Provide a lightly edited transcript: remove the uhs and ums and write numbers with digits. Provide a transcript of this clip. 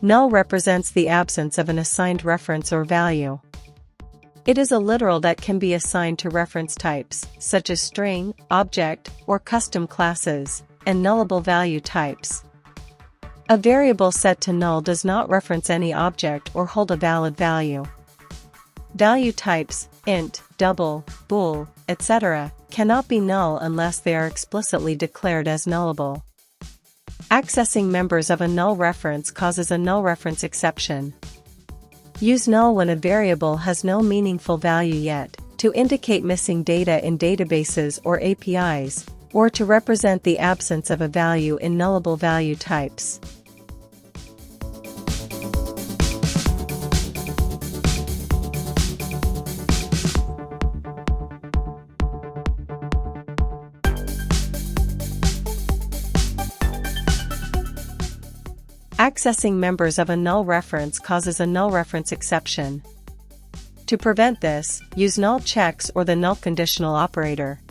Null represents the absence of an assigned reference or value. It is a literal that can be assigned to reference types, such as string, object, or custom classes, and nullable value types. A variable set to null does not reference any object or hold a valid value. Value types, int, double, bool, etc., cannot be null unless they are explicitly declared as nullable. Accessing members of a null reference causes a null reference exception. Use null when a variable has no meaningful value yet, to indicate missing data in databases or APIs, or to represent the absence of a value in nullable value types. Accessing members of a null reference causes a null reference exception. To prevent this, use null checks or the null conditional operator.